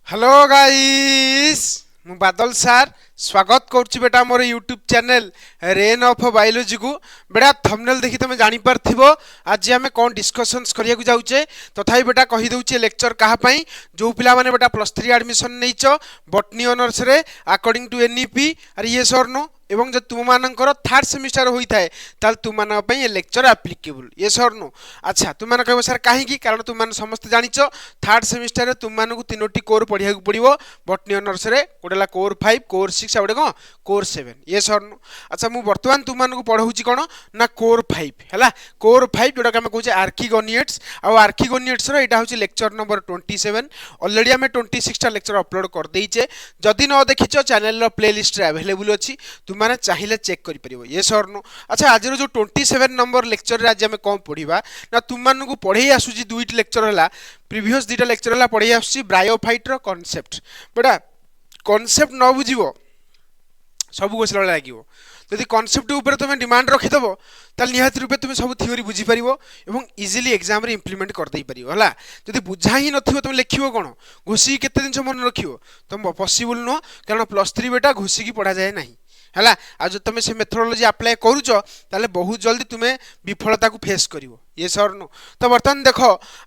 Hello guys मु बादल सार स्वागत करुच्ची बेटा मोर YouTube channel rain of biology को बेटा थंबनेल देखि तुम जानी पारथिबो आज आमे कोन डिस्कशंस करिया को जाउचे तथापि बेटा कहि दउचे लेक्चर कहा पई जो पिला माने बेटा +3 एडमिशन नैचो बॉटनी ऑनर्स रे अकॉर्डिंग टू एनईपी अरे ये सर नो एवं जब तुम मानकर थर्ड सेमिस्टर होता है ताल तुम ये लेक्चर एप्लिकेबल ये सर नो अच्छा तुम मैंने कह सर कहीं कारण तुम समस्त जाच थर्ड सेमिस्टर तुम तीनोटी कोर पढ़ा पड़ो बॉटनी ऑनर्स रे गोटे कोर 5 कोर 6 गोटे कौन कोर 7 ये सर नो अच्छा मुझे बर्तमान तुम पढ़ाऊँ कौन ना कोर 5 है कोर 5 जोटा आम कहे आर्किगोनिएट्स आर्किगोनिएट्स यहाँ हूँ लेक्चर नंबर 27 अलरेडी आम 26टा लेक्चर अपलोड कर देचे जदि न देखीच चैनल प्लेलिस्ट अवेलेबल अच्छी तुमने चाहिए चेक कर ये सर नो अच्छा आज जो 27 नंबर लेक्चर आज आम कौन पढ़ा ना तुमको पढ़े आसूँ दुईट लेक्चर है प्रीवियस दुईटा लेक्चर है पढ़े आसूँ ब्रायोफाइटर कॉन्सेप्ट बेटा कॉन्सेप्ट न बुझ सब घोषला लगे जदि कॉन्सेप्ट ऊपर तुम डिमांड रखिदेव ताल निहाती रूपे तुम सब थ्योरी बुझीपार और इजिली एग्जाम रे इंप्लीमेंट करदे पार है जदि बुझा ही नथिबो तुम लिख कौन घोषिक केते दिन मन रख तुम पॉसिबल नुह कारण +3 बेटा घोषिकी पढ़ा जाए ना है आज जो तुम से मेथोडोलॉजी अप्लाई करुच ताले बहुत जल्दी तुम्हें विफलता को फेस करिवो ये सर नो तो बर्तमान देख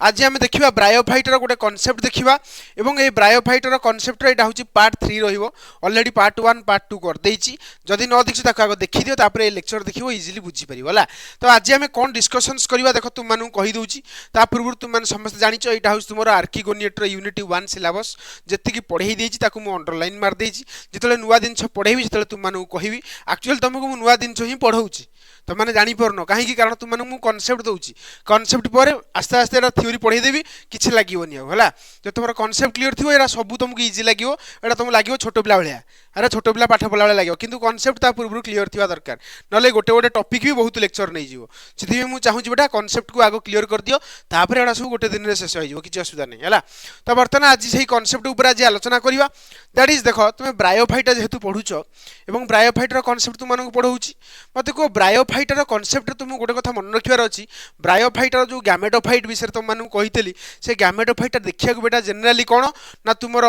आज आम देखा ब्रायोफाइटर गोटे कॉन्सेप्ट देखा एवं ये ब्रायोफाइटर कॉन्सेप्ट यहाँ हूँ पार्ट 3 ऑलरेडी पार्ट 1 पार्ट 2 करदे जदि न देखी आगे देखी दियो तापर ये लेक्चर देख इजिली बुझीपार है तो आज आम कौन डिस्कशंस करवा देख तुम कहीदे पूर्व तुम समस्त जाच यहाँ हूँ तुम आर्किगोनिएटर यूनिट 1 सिलेबस जी पढ़े देती मुझे अंडरलाइन मारदे जो नुआ जिन पढ़ेबी जो तुमको कहबी एक्चुअली तुमको नुआ जिन ही पढ़ाऊँगी तुमने जापर कहीं कारण तुमको कॉन्सेप्ट दूसरी कॉन्सेप्ट पर आस्ते आस्ते थ्योरी पढ़ेदेवी किसी लगभग है जो तुम कॉन्सेप्ट क्लीयर थी यहाँ सब तुमको इजी लगे यहाँ तुमको लगे छोट पिला भाया अरे छोट पिला पाठ पढ़ा लगे कि कॉन्सेप्ट पूर्व क्लीयर थी दरकार ना गोटे गोटे टॉपिक भी बहुत लेक्चर नहीं जीव से मुझे चाहूँगी बेटा कॉन्सेप्ट को आग क्लीयर कर दियो तापर यहाँ सब गोटे दिन में शेष हो किसी असुविधा नहीं है तो बर्तमान आज से कॉन्सेप्ट उपर आज आलोचना करवा दैट इज देख तुम ब्रायोफाइटर जेहेतु पढ़ुच और ब्रायोफाइटर कॉन्सेप्ट तुमको पढ़ाऊँगी मत कह ब्रायोफाइटर कॉन्सेप्ट तुम गोटे कथा मन रखार अच्छी ब्रायोफाइटर जो गैमेटोफाइट विषय तुमको कही से गैमेटोफाइटर देखा बेटा जेनेराली कौन ना तुम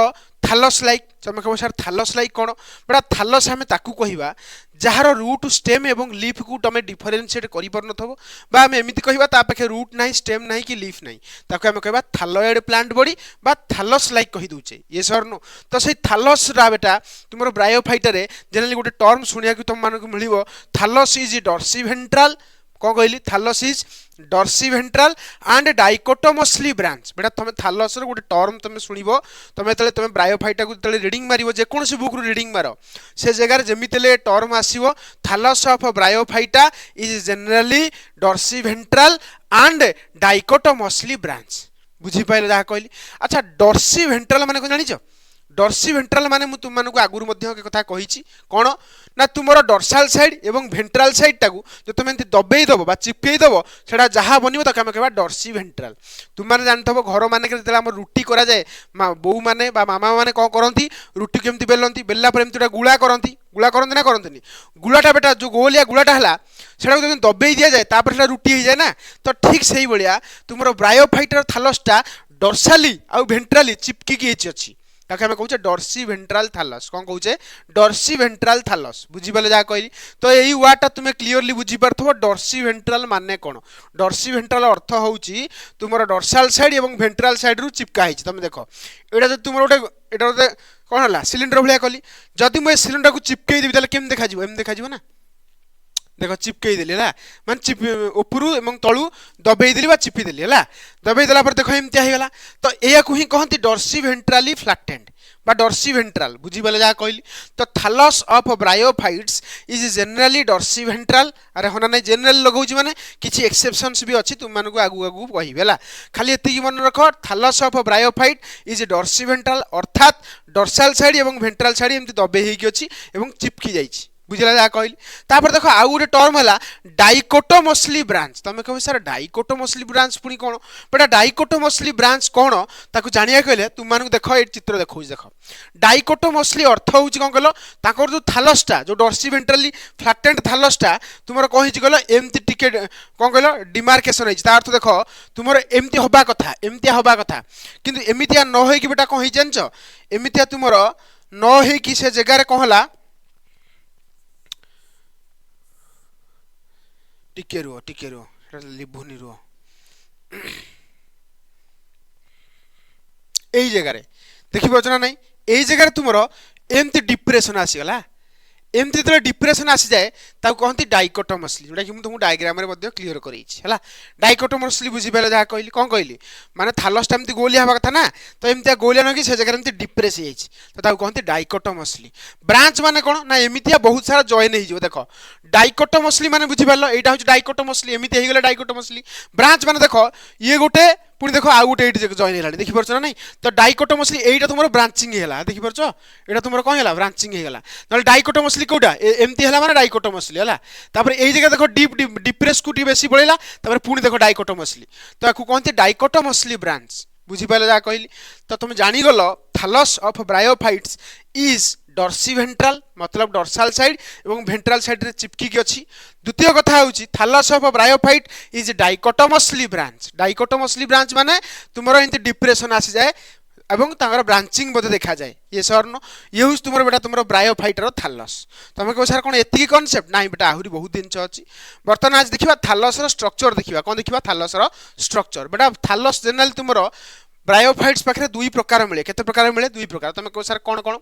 थालस लाइक तुम कह सर थालस लाइक कौन बेटा थालस आम ताकू कहवा जार रूट स्टेम एवं लीफ को तुम डिफरेनसीएट कर आम एमती कहवा पाखे रूट ना स्टेम ना कि लीफ ना ताकू आम कह थालॉयड प्लांट बॉडी बा थालस लाइक कही दूचे ये सर नो तो से थालस बेटा तुम ब्रायोफाइटर जेनेराली गोटे टर्म शुणा तुम मिल थालस इज डॉर्सिवेंट्रल कौन कहली thallus is dorsiventral and dichotomously branch बेटा तुम थालस गोटे टर्म तुम शुणव तुम तुम ब्रायोफाइटा को रिडिंग मार जेकोसी बुक रु रिडिंग मार से जगार जमी टर्म आसो thallus of Bryophyta is generally dorsiventral and dichotomously branch बुझीपारे जहाँ कहली अच्छा डॉर्सिवेंट्रल माने कौन जानिछ डॉर्सिवेंट्रल माने मु तुमको आगुरी कथा कही कौन ना तुम डॉर्साल साइड एवं भेंट्राल साइड टाकू जो तुम दबे दब चिपकई दब से जहाँ बन तक आम कह डॉर्सिवेंट्रल तुमने जानते घर मानक रुटी कराए बो मैंने मामा मैंने कौन करती रुटी केमती बेलती बेलला पर एमती गुला करती गुला करते ना करते गुलाटा बेटा जो गोलिया गुलाटा है से दबे दि जाए तापर रुटी हो जाए ना तो ठीक से भाया तुम ब्रायोफाइटर थालसटा डॉर्साली आउ भेंट्राली चिपकिकी अच्छी ताकि आम कहे डॉर्सिवेंट्रल थालस कौन कहे डॉर्सिवेंट्रल थालस बुझीपारे जहाँ कहली तो यही वार्डटा तुम्हें क्लीयरली बुझीपार डॉर्सिवेंट्रल माने कौन डॉर्सिवेंट्रल अर्थ हूँ तुम डॉर्साल साइड और भेंट्राल साइड रु चिपका है तुम देख यहाँ तुम गोटे गोटे कौन है सिलिंडर भाया कली जदि मुझे सिलिंडर को चिपकई देवी केम देखा एम देखा ना देख चिपकई देली है माने उपरू एवं तलू दबे देली चिपी देली है दबे देला पर देख एमती होगा तो यह ही कहती डॉर्सिवेंट्राली फ्लैटेंड बा डॉर्सिवेंट्रल बुझीपारे जहाँ कहली तो थालस ऑफ ब्रायोफाइट्स इज जेनेराली डॉर्सिवेंट्रल अरे हाँ ना जेनेराल लगाऊँ माने किसी एक्सेप्शंस भी अच्छी तुम आगू आगू कहला खाली एति मन रख थालस ऑफ ब्रायोफाइट इज डॉर्सिवेंट्रल अर्थात डॉर्साल साइड और भेंट्राल साइड एमती दबे होगी अच्छी चिपकी जाइए बुझला जहाँ कहली तापर देख आउ गोटे टर्म है डाइकोटोमसली ब्रांच तुम कह सर डाइकोटोमसली ब्रांच पुणी कौन बेटा डाइकोटोमसली ब्रांच कौन ताकू जानिया कहले तुम देख ये चित्र देखो देख डाइकोटोमसली अर्थ हूँ कौन कह जो थालसटा जो डर्सी वेंट्राली फ्लैटेंड थालसटा तुम कौन कह एमती टिके कौन कह डिमार्केसन होता अर्थ देख तुम एमती हवा कथा एमतिया हवा कथा किंतु एमतिया न हो बेटा कौन जान एमतिया तुम न हो से जगार कौन है टिके रुह लिभुनी रुह यही जगार देखिए ना नहीं यही जगार तुम एमती डिप्रेशन आसीगला एमती जो डिप्रेशन आसी जाए कहती डाइकोटोमसली जोटा कि तुमको डायग्राम रे क्लीयर कर डाइकोटोमसली बुझीपारे जहाँ कहली कौन कहली माने थालसटा एमती गोलिया हवा कथा ना तो एमती गोलिया न कि से जगह एमती डिप्रेस हो कहते डाइकोटोमसली ब्रांच माने कौन ना एमती बहुत सारा जॉइन हो देख डाइकोटोमसली माने बुझीपार यहाँ हूँ डाइकोटोमसली एमती हो डाइकोटोमसली ब्रांच माने देख ये गोटे पुणी देख आउ गोटे जॉइन है देखिपार ना नहीं तो डाइकोटोमसली यहीटा तुम ब्रांचिंग है देखिपार यहाँ तुम कौन है ब्रांचिंग है ना डाइकोटोमसली कौटा एमती है माने डाइकोटोमसली है यही जगह देख डीप डिप्रेस को बेसी पड़ेगा पुणी देख डाइकोटोमसली तो आपको कहते डाइकोटोमसली ब्रांच बुझीपारे जहाँ कहली तो तुम जानीगल thallus of bryophytes is dorsiventral मतलब डॉर्साल साइड एवं वेंट्राल साइड रे चिपकी अच्छी द्वितीय कथा होची थालस of bryophyte is dichotomously branch माने तुमरो एंती डिप्रेशन आसी जाए एवं तांगर ब्रांचिंग बोधे देखा जाए ये सर न ये हूँ तुम बेटा तुम ब्रायोफाइटर थालस तुम कह सर कौन एति कनसेप्ट ना बेटा आहरी बहुत जिन अच्छी बर्तमान आज देखा थालस स्ट्रक्चर देखा कौन देखा थालस स्ट्रक्चर बेटा थालस जनरल तुम ब्रायोफाइट्स पाखे दुई प्रकार मिले केते प्रकार मिले दुई प्रकार तुम कह सर कौन कौन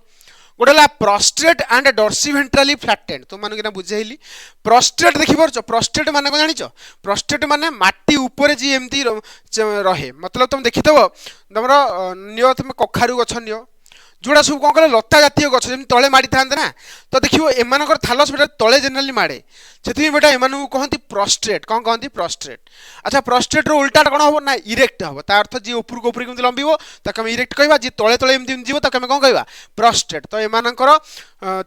गोटे prostate and dorsiventrally flattened तुम मानक बुझेली प्रोस्ट्रेट देखी पार प्रोस्ट्रेट मान जान प्रोस्ट्रेट माने माटी ऊपर जी एमती रहे मतलब तुम देखिथबो तुम नियो तुम कखारु गछ नियो जोड़ा सब कौन कह लता जातीय गछ जमी तले माड़ी था ना तो देखिए एम थालस बेटा तले जेनेराली माड़े से बेटा एम कहती प्रोस्ट्रेट कौन कहती प्रोस्ट्रेट अच्छा प्रोस्ट्रेट उल्टा कौन हम ना इरेक्ट हम ता अर्थ जी ऊपर को ऊपर केमती लंबिबो ताके हम इरेक्ट कहबा जी तले तले एमती जीव ताके हम कौन कहबा प्रोस्ट्रेट तो एमानकर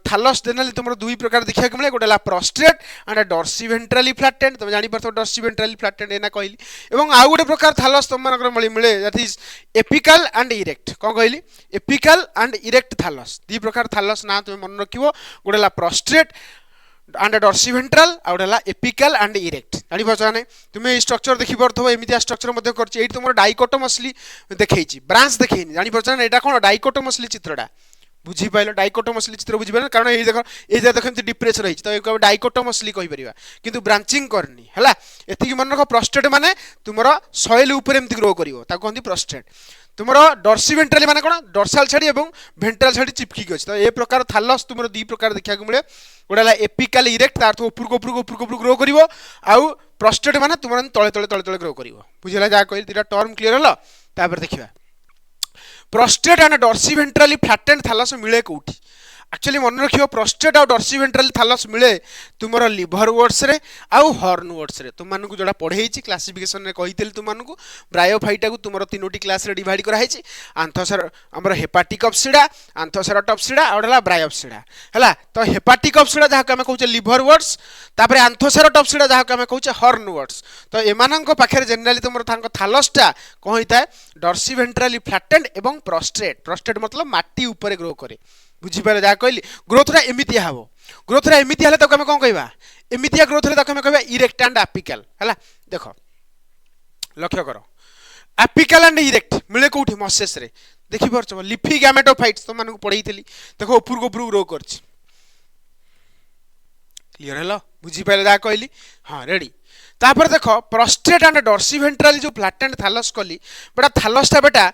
थालस जेनेराली तुम दुई प्रकार देखा मिले गोटे prostate and dorsiventrally flattened तुम जानी पारथो डॉर्सी वेंट्राली फ्लैटेंड एना कहली एवं आउ गोटे प्रकार थालस तुम मानकर मिले that is apical and erect कौन कहली एपिकल एंड इरेक्ट थालस दी प्रकार थालस ना तुम मन रखिबो गोटे प्रोस्ट्रेट एंड डॉर्सी वेंट्राल आ गोटे एपिकल एंड इरेक्ट जानी पारछ ना तुम्हें स्ट्रक्चर देखि पारथबो एमितिया स्ट्रक्चर मध्ये करछि एठी तुमर डाइकोटोमसली देखैछि ब्रांच देखैनि जानी पारछ ना एटा कोन डाइकोटोमसली चित्रटा बुझी पाइल डाइकोटोमसली चित्र बुझी पाइल कारण ये देख ये देख एमती डिप्रेशन रही तो डाइकोटोमसली कहि परिबा किंतु ब्रांचिंग करनी हैला एतिकी मन रख प्रोस्टेट माने तुमरो सॉइल ऊपर एमती ग्रो करिवो ताको कहंती प्रोस्टेट तुमरो डॉर्सी वेंट्राली माने कोन डॉर्साल छाड़ी एवं वेंट्राल छाड़ी चिपकी अछि तो ए प्रकार थालस तुमरो दी प्रकार देखा मिले गोडा एपिकल इरेक्ट तार तो ऊपर ग्रो करिवो आउ प्रोस्टेट माने तुमरो तळे ग्रो करिवो बुझिला जा कहली तीटा टर्म क्लियर हलो तापर देखिबा prostrate and dorsiventrally flattened thallus मिले कौटी एक्चुअली मन रखियो प्रोस्टेट और डॉर्सी वेंट्राली थालस मिले तुमरो लिवर वर्ड्स रे आउ हॉर्न वर्ड्स रे तुम मानकु जोड़ा पढ़ेइछि क्लासिफिकेशन रे कहितेल तुम मानकु ब्रायोफाइटा को तुमरो तीनोटी क्लास रे डिवाइड करा हैछि आंथोसर हमर हेपाटिक ऑप्सिडा आंथोसेरोटॉप्सिडा और हला ब्रायोप्सिडा हला तो हेपाटिक ऑप्सिडा जहा के हम कहउचे लिवर वर्ड्स तापर आंथोसेरोटॉप्सिडा जहा के हम कहउचे हॉर्न वर्ड्स तो एमानंको पाखरे जनरली तुमरो थांको थालसटा कोन होइता डॉर्सी वेंट्राली फ्लैटेंड एवं प्रोस्टेट मतलब माटी ऊपर ग्रो करे बुझीपारे जहाँ कहली ग्रोथटा एमितिया हम ग्रोथटा एमितिया हेले ताको हम कौन कहबा एमितिया ग्रोथ हेले ताको हम कहबा इरेक्ट एंड एपिकल हैला देख लक्ष्य कर एपिकल एंड इरेक्ट मिले कोठी मसेस रे देखि परछ लिफी गैमेटोफाइट्स तो मानकु पढैतली देखो ऊपर को ऊपर ग्रो करछ क्लियर हेलो बुझीपारे जहाँ कहली हाँ रेडी तापर देख प्रोस्टेट एंड डॉर्सी वेंट्राली जो फ्लैटेंड थालस कली बेटा थालसटा बेटा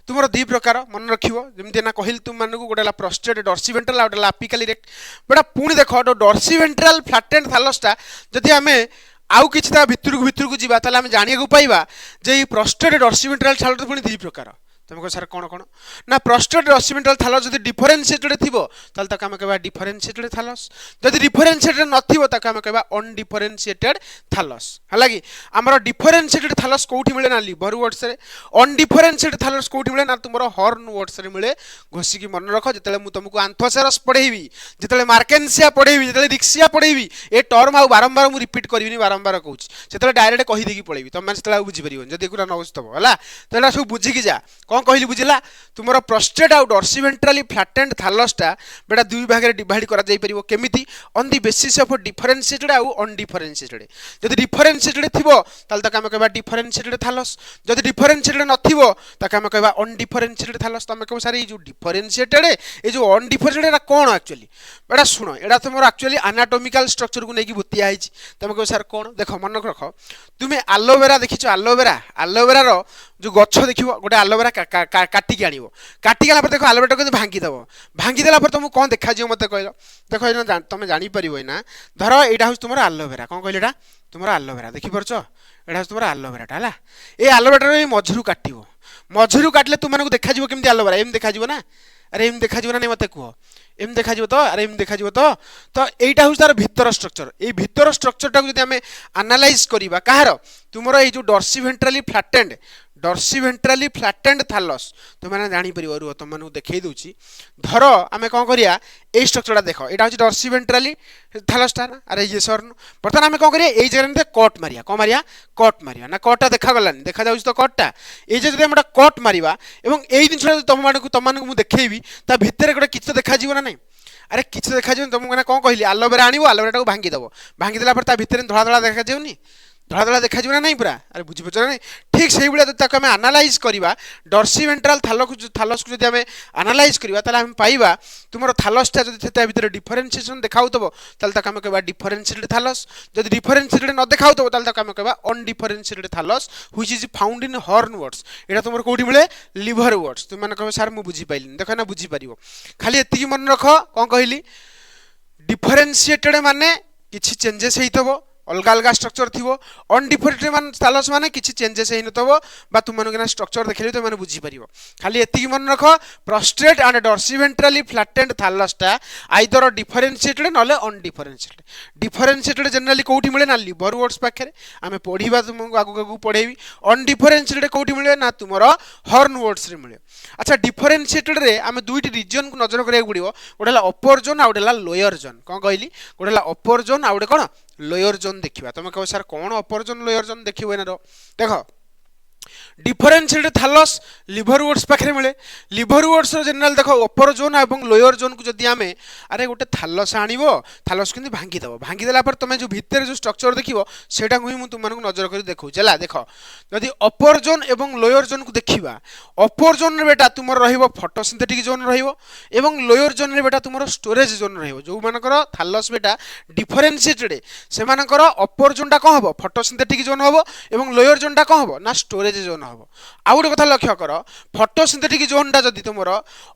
तुमरो दी प्रकार मन रखिबो जेमति ना कहिल तुम मानकु गोटेला प्रोस्टेट डॉर्सी वेंट्राल आ गोटेला एपिकल इरेक्ट बेटा पुणी देख डॉर्सी वेंट्राल फ्लैटेंड थालसटा जदि हमें आउ किछि ता भितर को जीवा ताले हम जानिया को पाइबा जे ई प्रोस्टेट डॉर्सी वेंट्राल थालस पुणी दी प्रकार तुम कह सर कौन कौन ना प्रोस्टेट डॉर्सिवेंट्रल थालस जदि डिफरेंशिएटेड थिबो ताल तक आमे कहबा डिफरेंशिएटेड थालस जदि डिफरेंशिएटेड नथिबो तक आमे कहबा अनडिफरेंशिएटेड थालस हला कि हमर डिफरेंशिएटेड थालस कोठी मिले ना लिवर वर्ड्स रे अनडिफरेंशिएटेड थालस कोठी मिले ना तुमरो हॉर्न वर्ड्स रे मिले घोसी की मन रखो जतले मु तुमको आंथोसेरस पढेबी जतले मार्केंसिया पढेबी जतले रिक्सिया पढेबी ए टर्म आ बारंबार मु रिपीट करबिनी बारंबार कहूची सेतले डायरेक्ट कहि देकी पढेबी तुम माने सेतला बुझी परिबो जदि एकुरा न बुझतबो हला तेला सब बुझी की जा कौन कहली बुझिला तुमरो प्रोस्टेट आउ डॉर्सिवेंट्रली फ्लैटेंड थालसटा बेटा दुई भाग रे डिवाइड करा जाई परिबो केमिति on the basis of differentiated आउ अनडिफरेंशिएटेड जदि डिफरेंशिएटेड थिबो ताल तक हम कहबा डिफरेंशिएटेड थालस जदि डिफरेंशिएटेड नथिबो तक हम कहबा अनडिफरेंशिएटेड थालस तमे कहबो सारे जो डिफरेंशिएटेड ए जो अनडिफरेंशिएटेड एटा कोन एक्चुअली बेटा सुनो एटा तुमरो एक्चुअली एनाटॉमिकल स्ट्रक्चर को नेकी बुतिया आइछि तमे कहबो सर कोन देखो मन रखो तुमे एलोवेरा देखिছো एलोवेरा रो जो गछ देखिबो गोटे एलोवेरा काटी के आनिबो काटी गेला पर देखो एलोवेरा को भांगी दबो भांगी देला पर तुमको कोन देखा जियो मते कहलो देखो एना तुम जानि परिबो ना धरो एटा होस तुमरो एलोवेरा कोन कहले एटा तुमरो एलोवेरा देखि परछो एटा होस तुमरो एलोवेरा हला ए एलोवेरा रो मझुरु काटिबो मझुरु काटले तुम मानको देखा जिवो केमति एलोवेरा एम देखा जिवो ना अरे एम देखा जिवो ना नै मते कहो एम देखा जिवो तो अरे एम देखा जिवो तो एटा होस तार भीतर स्ट्रक्चर ए भीतर स्ट्रक्चर टा जदि हमें एनालाइज करिबा काहार तुमरो ए जो डॉर्सिवेंट्रली फ्लैटेंड थालस तुम मैंने जानी परिबो रुह तुम मानू देखै दोची धरो आमे कोन करिया ए स्ट्रक्चरटा देखो एटा होची डॉर्सिवेंट्रली थालसटा ना अरे ये सर बर्तमान आमे कोन करिया ए जगह ने कट मारिया कोन मारिया कट मारिया ना कटटा देखा गलानी देखा जाउछ तो कटटा ए जे जदि हमरा कट मारिबा एवं एई दिनछटा तुम मानू मु देखैबी ता भितरे गोटे किछ देखा जीव ना नै अरे किछ देखा जीव तुम मैंने कोन कहली एलोवेरा आनिबो एलोवेरा को भांगी दबो भांगी देला पर ता भितरे धळा धळा देखा जेउनी धड़ा धड़ा देखा ना नहीं पूरा अरे बुझी पच ना ठीक से भाया आम एनालाइज करवा डॉर्सिवेंट्रल थालस को जब एनालाइज करवा आम पाइबा तुम थालसटा जो भीतर डिफरेंशिएशन देखाऊ तक आम कह डिफरेंशिएटेड थालस जब डिफरेंशिएटेड न देखाऊ तक आम कह undifferentiated थालस which is found in horn words एटा तुम कौटी मिले लिवर वर्ड्स तुम मैंने कह सर मुझे बुझीपारे देख ना बुझीपार खाली एति मन रख कौन कहली डिफरेंशिएटेड माने किछि चेंजेस होइतबो अलग अलग स्ट्रक्चर थी अनडिफरेंशिएटेड मान थालस माने किछि चेंजेस होई नथबो बा तुम माने स्ट्रक्चर देखले तुम माने बुझी परिबो खाली एति मन रख प्रोस्टेट एंड डॉर्सिवेंट्रली फ्लैटेंड थालसटा आइदर डिफरेंशिएटेड नले अनडिफरेंशिएटेड डिफरेंशिएटेड जनरली कोठी मिले ना लिवर वर्ड्स पाखरे आमे पढिबा तुमको आगु आगु पढेबी अनडिफरेंशिएटेड कोठी मिले ना तुमरो हॉर्न वर्ड्स रे मिले अच्छा डिफरेंशिएटेड रे आमे दुईटी रीजन को नजर करिया पड़िबो गोटेला अपर जोन आ गोटेला लोअर जोन कोन कहली गोटेला अपर जोन आ गोटे कोन लोअर जोन देखिबा तुम कहो सर कौन अपर जोन लोअर जोन देखिबो एना देखो डिफरेंशिएटेड थालस लिवर वर्ड्स पाखे मिले लिवर वर्ड्स जनरल देखो अपर जोन और लोअर जोन को जदि आमे अरे गोटे थालस आनिबो थालस किंतु भांगी दबो भांगी देला पर तुम जो भीतर जो स्ट्रक्चर देखिबो सेटा को ही मु तुम मानक नजर करी देखौ चला देखो जदि अपर जोन एवं लोअर जोन को देखिबा अपर जोन रे बेटा तुमर रहिबो फोटोसिंथेटिक जोन रहिबो एवं लोअर जोन रे बेटा तुमर स्टोरेज जोन रहिबो जो मानकर थालस बेटा डिफरेंशिएटेड से मानकर अपर जोनटा कोन हबो फोटोसिंथेटिक जोन हबो एवं लोअर जोनटा कोन हबो ना स्टोरेज जोन हबो आउ गोटे कथा लक्ष्य कर फोटोसिंथेटिक जोनटा जदि तुमर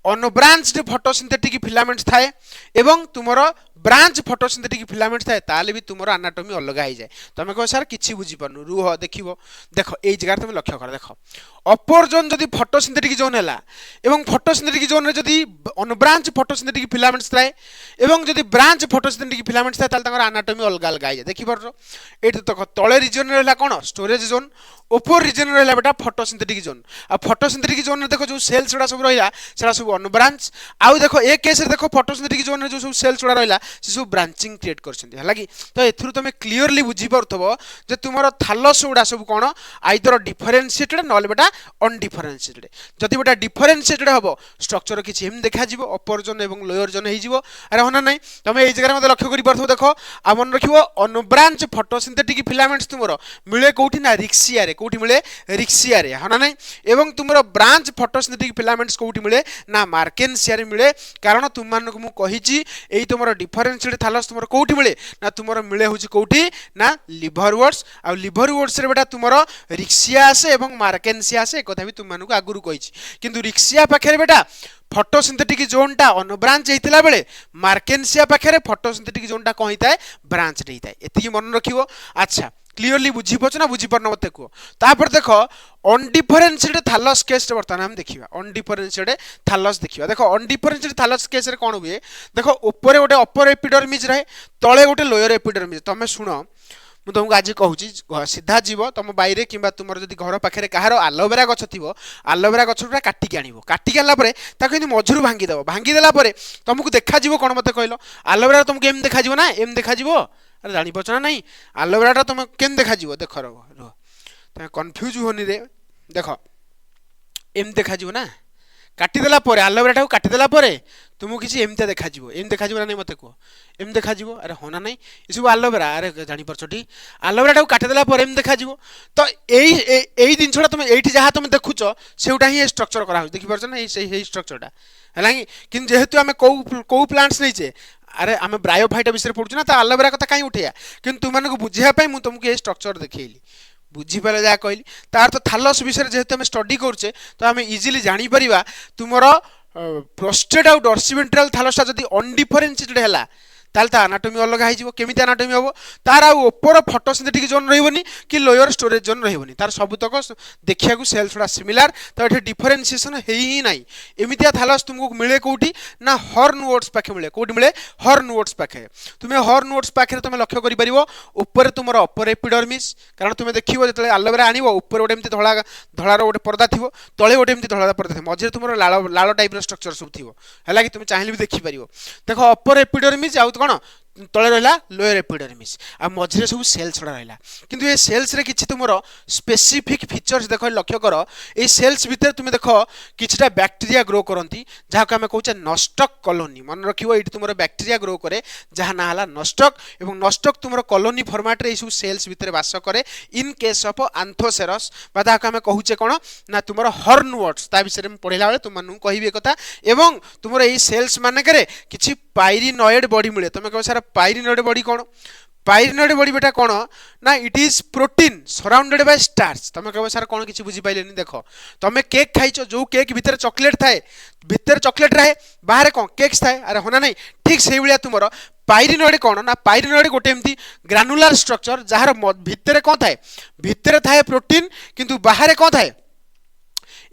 अनब्रांच्ड फोटोसिंथेटिक फिलामेंट्स थाए एवं तुमर ब्रांच फोटोसिंथेटिक फिलामेंट्स थाए ताले भी तुमर एनाटॉमी अलग हो जाए तुम कह सर किछि बुझी पारनु रुह देखिबो देखो एई जगह तुम लक्ष्य कर देखो अपर जोन जदि फोटोसिंथेटिक जोन हैला एवं फोटोसिंथेटिक जोन रे जदि अनब्रांच फोटोसिंथेटिक फिलामेंट्स थाए एवं जदि ब्रांच फोटोसिंथेटिक फिलामेंट्स थाए ताले तंगर एनाटॉमी अलग अलग हो जाए देखि परछो एठी तक तळे रीजन रहला कोन स्टोरेज जोन ऊपर रीजन रहला बेटा फोटोसिंथेटिक जोन आ फोटोसिंथेटिक जोन रे देखो जो सेल छडा सब रहला सेडा सब अनब्रांच आउ देखो ए केस रे देखो फोटोसिंथेटिक जोन रे जो सब सेल छडा रहला से सब ब्रांचिंग क्रिएट करछन्ती हला कि तो एथुरु तमे क्लियरली बुझी परथबो जे तुमरो थालस उडा सब कोन आइदर डिफरेंशिएटेड नले बेटा अनडिफरेंशिएटेड जदि बेटा डिफरेंशिएटेड हबो स्ट्रक्चर किछि एम देखा जिवो अपर जोन एवं लोअर जोन हे जिवो अरे होना नै तमे एई जगह मध्ये लक्ष्य करि परथबो देखो आ मन रखिबो अनब्रांच फोटोसिंथेटिक फिलामेंट्स तुमरो मिले कोठी ना रिक्सिया रे कोठी मिले रिक्सिया रे होना नै एवं तुमरो ब्रांच फोटोसिंथेटिक फिलामेंट्स कोठी मिले ना मार्केंसिया रे मिले कारण तुम मानको मु कहिछि एई तुमरो डिफरेंशिएटेड थालस तुमरो कोठी मिले ना तुमरो मिले होछि कोठी ना लिवर वर्ड्स आ लिवर वर्ड्स रे बेटा तुमरो रिक्सिया आसे एवं मार्केंसिया आसे कथा भी तुम मानको आगुरु कहिछि किंतु रिक्सिया पाखरे बेटा फोटोसिंथेटिक जोनटा अनब्रांच हेतिला बेले मार्केंसिया पाखरे फोटोसिंथेटिक जोनटा कोन हिताय ब्रांच हेतिताय एति मन रखिबो अच्छा क्लीयरली बुझी पाछ ना बुझी पारन मते को तापर देखो अनडिफरेंशिएटेड थालस केस रे वर्तमान हम देखिबा अनडिफरेंशिएटेड थालस देखिबा देखो अनडिफरेंशिएटेड थालस केस रे कोन हुए देखो ऊपर गोटे अपर एपिडर्मिस रहे तळे गोटे लोअर एपिडर्मिस तमे सुनो मु तुमको आज कहूँ सीधा जीव तुम बैरे कि तुम जब घर पाखे कहार आलोवेरा गछ थी आलोवेरा गछ काटिक आनब काटिक आना मझुर भांगीदेव भांगीदेला तुमको देखा कौन मत कहल आलोवेरा तुमको एम देखा ना एम देखा अरे जापार ना नहीं आलोवेरा तुम केम देखा देख रुह तुम कन्फ्यूज होनी रे देख एम देखा ना काटिदेला आलोवेरा काटिदेला तुमको किसी एमती देखा एम देखा ना नहीं मत कह एम देखा अरे हाँ ना नहीं ये सब आलोवेरा अरे जापारछी आलोवेरा काटिदेला एम देखा तो यही जिनसा तुम ये जहाँ तुम देखुच सेटा ही स्ट्रक्चर करा देखिपार ना यही स्ट्रक्चरटा है कि जेहेतु आम कौ प्लांट्स नहीं अरे आम ब्रायोफाइटा विषय पढ़ुँ ना तो आलोवेरा कथा कहीं उठेया कि तुमको बुझापी मुझे तुमको ये स्ट्रक्चर देखली बुझीपारे जहाँ कहली तार तो थालस विषय जेहेतु आम स्टडी करुचे तो आम इजिली जापर तुमर प्रोस्टेट आउ डॉर्सिवेंट्रल थालसटा जदि अनडिफरेंशिएटेड है ताल एनाटोमी अलग हो केमी एनाटोमी हम तार आपर फोटोसिंथेटिक जोन रही कि लोअर स्टोरेज जोन रही तार सबुतक देखा सेल्स गुड़ा सिमिलार तो ये डिफरेन्सीएसन है ही ना एमतिया थालस तुमको मिले कौटी ना हॉर्न वोड्स पाखे मिले कौटी मिले हॉर्न वोड्स पाखे तुम्हें हॉर्न वोड्स पाखे तुम लक्ष्य कर तुम अपर एपिडर्मिस कारण तुम देखो जो आलोवेरा आण ऊपर गोटे धला धलार गोटे पर्दा थी तले गोटे धला पर्दा थी मझे तुम लाल टाइप स्ट्रक्चर सब थी है कि तुम चाहिए भी देखिपर देख अपर एपिडर्मिस आउ कौन तले रहा लोअर एपिडर्मिस आ मझे सब सेल्स गुड़ा रहा किंतु ये सेल्स रे किछि तुमरो स्पेसिफिक फीचर्स देख लक्ष्य कर ये सेल्स भितर तुम देख किछटा बैक्टेरिया ग्रो करती जहाँ को आम कहचे नस्टक कॉलोनी मन रखियो ये तुम बैक्टेरिया ग्रो करे जहाँ ना है नस्टक और नस्टक तुम कॉलोनी फॉर्मेट रे सब सेल्स भितर बास करे इन केस ऑफ आंथोसेरस बा जहाँ आम कहूचे कौन ना तुम हॉर्न वोड्स ता विषय में पढ़ला बेले तुम कहि कथा एवं तुम ये सेल्स मानक किछि पाइरिनॉइड बॉडी मिले तुम कह सारा पाइरिनॉइड बॉडी कौन पाइरिनॉइड बॉडी बेटा कौन ना it is protein surrounded by starch तुम कह सार कौन किसी बुझी पाइलेनी देख तुम केक खाइछ जो केक भितर चॉकलेट थाए भितर चॉकलेट रहे बाहर कौन केक्स थाए अरे होना नहीं ठीक से भाया तुम पाइरिनॉइड कौन ना पाइरिनॉइड गोटे एमती ग्रानुलार स्ट्रक्चर जार भितर कौन थाए भितर थाए प्रोटीन किंतु बाहर कौन थाए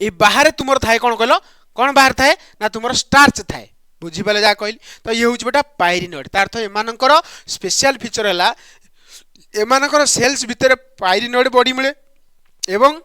ये बाहर तुम थाए कौन कहल कौन बाहर थाए ना तुम स्टार्च थाए बुझीपारे जहाँ कहली तो ये हूँ बेटा पाइरिनॉइड तार अर्थ एमानकर स्पेशल फीचर है एमानकर सेल्स भितर पाइरिनॉइड बॉडी मिले एवं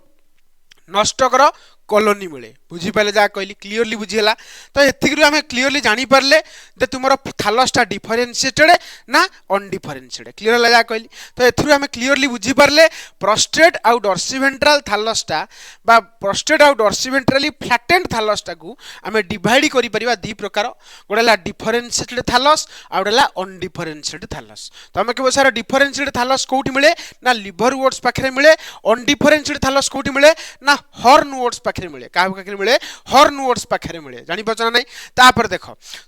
नष्टकर कॉलोनी मिले बुझीपारे जहाँ कहली क्लीयरली बुझीगला तो एतिकरू आम क्लीयरली जानीपारे जे तुम थालसटा डिफरेन्शिएटेड ना अनडिफरेन्शिएटेड क्लीयर है जहाँ कहली तो एथुरु आम क्लीयरली बुझीपारे प्रोस्टेट आउ डॉर्सिवेंट्रल थालसटा बा प्रोस्टेट आउ डॉर्सिवेंट्रली फ्लैटेंड थालसटा को आम डिवाइड करि परिबा दी प्रकार गोटे डिफरेन्शिएटेड थालस आउ गोटे अनडिफरेन्शिएटेड थालस तो आम केवल सारा डिफरेन्शिएटेड थालस कोठी मिले ना लिवर वोड्स पाखे मिले अनडिफरेन्शिएटेड थालस कोठी मिले ना हॉर्न वोड्स पाखे मिले क्या पाखे मिले हॉर्न वोड्स पाखे मिले जानीपार ना नहीं तापर देख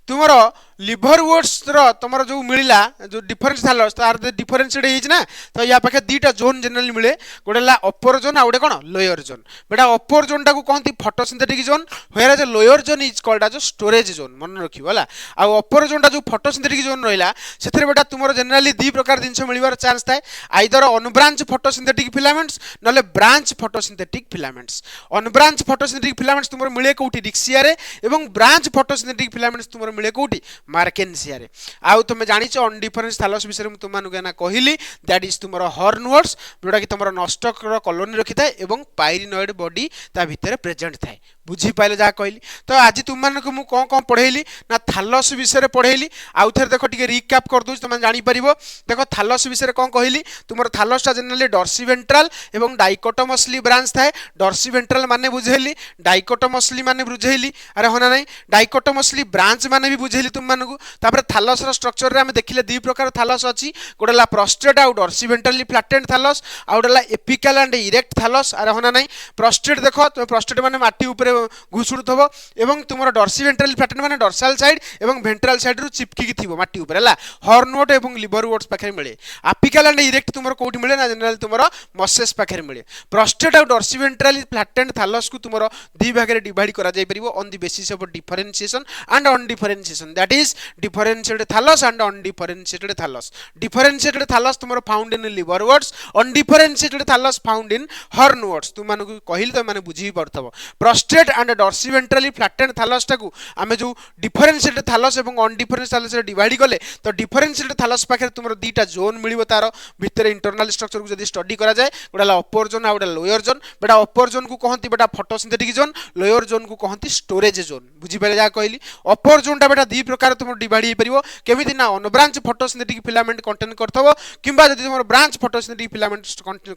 तुमर लिवर वोड्स तुम जो मिलला जो डिफरेन्स थालस तार डिफरेन्शिएट है ना तो या पाखे दीटा जोन जनरली मिले गोटे अपर जोन आ गोटे कौन लोअर जोन बेटा अपर जोन टाक कहती फोटोसिंथेटिक जोन व्हेयर जो लोअर जोन इज कॉल्ड जो स्टोरेज जोन मन रखियो है आ अपर जोन जो फोटोसिंथेटिक जोन रहा से बेटा तुम जनरली दी प्रकार जिनस मिलवार चांस थाए आइदर अनब्रांच फोटोसिंथेटिक फिलामेंट्स नले branch photosynthetic filaments unbranch photosynthetic filaments तुम मिले कौटी डिक्सिया रे एवं ब्रांच फोटोसिंथेटिक फिलामेंट्स तुम मिले कौटी मार्केनसिया रे आउ तुम जानिछ अनडिफरेंस थालस विषय में तुमको ना कहली दैट इज तुम हॉर्न वोड्स जोटा कि तुम नष्टकर कॉलोनी रखी थाए एवं पाइरिनॉइड बॉडी ता भितर प्रेजेंट थाए बुझीपारे जहाँ कहली तो आज तुम मानक मुझे कौन कौन पढ़ेली ना थालस विषय पढ़ेली आउ थे देख टे रिक्याप कर दूँ तुम जापर देख थालस विषय कौन कहली तुम थालसटा जनरली डॉर्सिवेंट्रल एवं डाइकोटोमसली ब्रांच थाए डॉर्सिवेंट्रल माने बुझेली डाइकोटोमसली माने बुझेली अरे होना नहीं डाइकोटोमसली ब्रांच माने भी बुझेली तुम मानक तापर थालस स्ट्रक्चर रे आम देखिले दी प्रकार थालस अच्छी गोटे प्रोस्टेट आउ डॉर्सिवेंट्रली फ्लैटेंड थालस आउ गोटे एपिकल एंड इरेक्ट थालस अरे होना नहीं प्रोस्टेट देख तुम प्रोस्टेट माने माटी ऊपर घुषुड़ुथबो एवं तुमर डॉर्सी वेंट्रल फ्लैटेंड माने डॉर्सल साइड एवं वेंट्रल साइड रु चिपकी की थिबो माटी ऊपर हला हॉर्न वोट एवं लिवर वोट्स पाखे मिले एपिकल एंड इरेक्ट तुमर कोठी मिले ना जनरल तुमर मसेस पाखे मिले प्रोस्टेट और डॉर्सी वेंट्रल फ्लैटेंड थालस को तुमर दी भाग रे डिवाइड करा जाय परिबो on the basis of differentiation and undifferentiation that is differentiated thallus and undifferentiated thallus differentiated thallus तुमर found in liverworts undifferentiated thallus found in hornworts तुम मानकु कहिल त माने बुझी परथबो prostrate and dorsiventrally flattened thallus टाकू आमे जो डिफरेंशिएटेड थालस एवं अनडिफरेंशिएटेड थालस रे डिवाइड कले तो डिफरेंशिएटेड थालस पाखे तुमर दीटा जोन मिलिबो तार भितर इंटरनल स्ट्रक्चर को जदी स्टडी करा जाय गोडा अपर जोन आ गोडा लोअर जोन बेटा अपर जोन को कहंती बेटा फोटोसिंथेटिक जोन लोअर जोन को कहंती स्टोरेज जोन बुझी पाले जा कहली अपर जोन टा बेटा दी प्रकार तुम डिवाइड हे परिबो केमिति ना अन ब्रांच फोटोसिंथेटिक फिलामेंट कंटेन करथबो किंबा जदी तुम ब्रांच फोटोसिंथेटिक फिलामेंट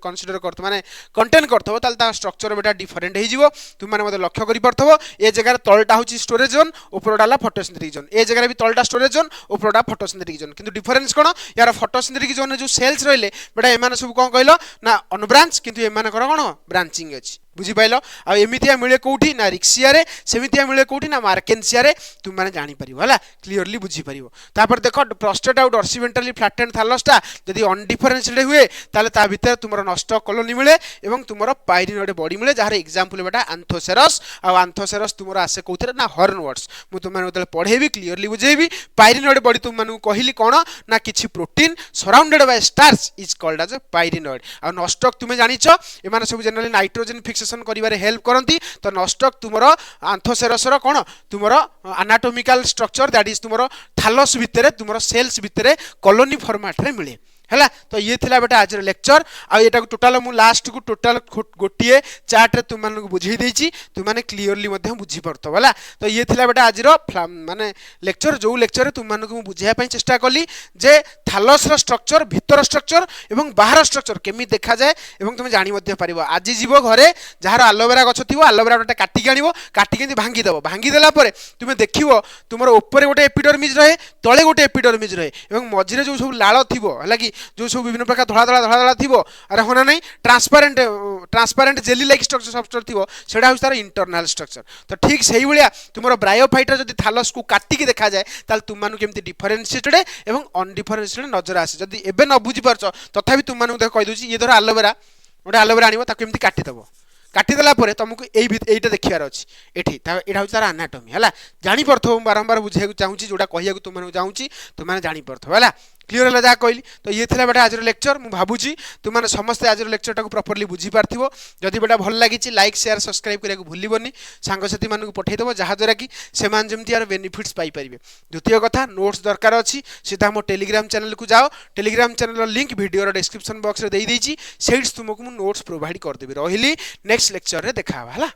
कंसीडर करथ माने कंटेन करथबो ताल ता स्ट्रक्चर बेटा डिफरेंट हे जिवो तुम माने मते लक्ष्य करि परथबो ए जगह तलटा होची स्टोरेज जोन उपरडाला फोटोसिंथेटिक जोन ए जगह भी तलटा स्टोरेज जोन उपरडा फोटोसिंथेटिक जोन किंतु डिफरेंस कोन यार फोटोसिंथेटिक जोन जो सेल्स रहले बेटा एमाने सब कोन कहलो ना अन ब्रांच किंतु एमाने कर कोन ब्रांचिंग अछि बुझी पाइलो आ एमितिया मिले कोठी ना रिक्सिया रे सेमितिया मिले कोठी ना मार्केन्सिया रे तुम माने जानि परिबो हला क्लियरली बुझी परिबो तापर देखो prostrate out dorsiventrally flattened थालसटा यदि अनडिफरेंशिएटेड हुए ताले ता भीतर तुमरो नष्ट कॉलोनी मिले एवं तुमरो पाइरिनोड बॉडी मिले जहार एग्जांपल बेटा आंथोसेरस आ आंथोसेरस तुमरो आसे कोथरे ना हॉर्न वर्ड्स मु तुम माने उतले पढेबी क्लियरली बुझेबी पाइरिनोड बॉडी तुम मानु कहिली कोन ना किछि protein surrounded by starch is called as pyrenoid आ नष्टक तुमे जानिछो एमाने सब जनरली नाइट्रोजन फिक्सेशन करिवारे हेल्प करंती तो नष्टक तुमरो आंथोसेरस रो कोन तुमरो एनाटॉमिकल स्ट्रक्चर दैट इज तुमरो थालस भितरे तुमरो सेल्स भितरे कॉलोनी फॉर्मेट रे मिले हैला तो ये थिला बेटा आज लेक्चर आ एटा को टोटल मु लास्ट को टोटल गोटिए चार्ट रे तुम मानक बुझी देछि तुम माने क्लियरली मध्ये बुझी परतो हैला तो ये थिला बेटा आज रो माने लेक्चर जो लेक्चर रे तुम मानक मु बुझिया पई चेष्टा कली जे थालस रो स्ट्रक्चर भीतर स्ट्रक्चर एवं बाहर स्ट्रक्चर केमि देखा जाय एवं तुम जानि मध्ये परिबो आज जीवो घरे जहार एलोवेरा गछ थिबो एलोवेरा बेटा काटी के आनिबो काटी के भांगी देबो भांगी देला परे तुमे देखिबो तुमरो ऊपर गोटे एपिडर्मिस रहे तळे गोटे एपिडर्मिस रहे एवं मझिरे जो सब लाळ थिबो हला कि जो सब विभिन्न प्रकार धड़ा धड़ा थिबो अरे होना नहीं transparent jelly like structure substructure थिबो सेडा होस तार इंटरनल स्ट्रक्चर तो ठीक सही भलिया तुमरो ब्रायोफाइट जदी थालस को काटी के देखा जाए ताल तुम मानु केमति डिफरेंशिएटेड एवं अनडिफरेंशिएटेड नजर आसे जदी एबे न बुझी परछो तथापि तुम मानु देख कहि दोछि ये धर एलोवेरा गोटे एलोवेरा आनिबो ताको केमति काटी दबो काटी देला परे तुमको एटा देखियार अछि एठी एटा होछ तार एनाटॉमी हला जानि परथो बारंबार बुझाय चाहूची जोटा कहिया को तुम मानु चाहूची तुम माने जानि परथो हला क्लियर है जा कहली तो ये थिला बेटा आज लेक्चर मु भाबुची तुम माने समस्त आज लेक्चर टाको प्रॉपर्ली बुझी पारथिबो जदी बेटा भल लागिची लाइक शेयर सब्सक्राइब करिया को भूलिबोनी सांग साथी मानकु पठै देबो जहा द्वारा कि सेमान जेमति यार बेनिफिट्स पाई परिबे द्वितीय कथा नोट्स दरकार अछि सीधा मो टेलीग्राम चैनल को जाओ टेलीग्राम चैनल लिंक वीडियो रो डिस्क्रिप्शन बॉक्स रे देई देइची सेट्स तुमको मु नोट्स प्रोवाइड कर देबी रहिली नेक्स्ट लेक्चर रे देखा हला।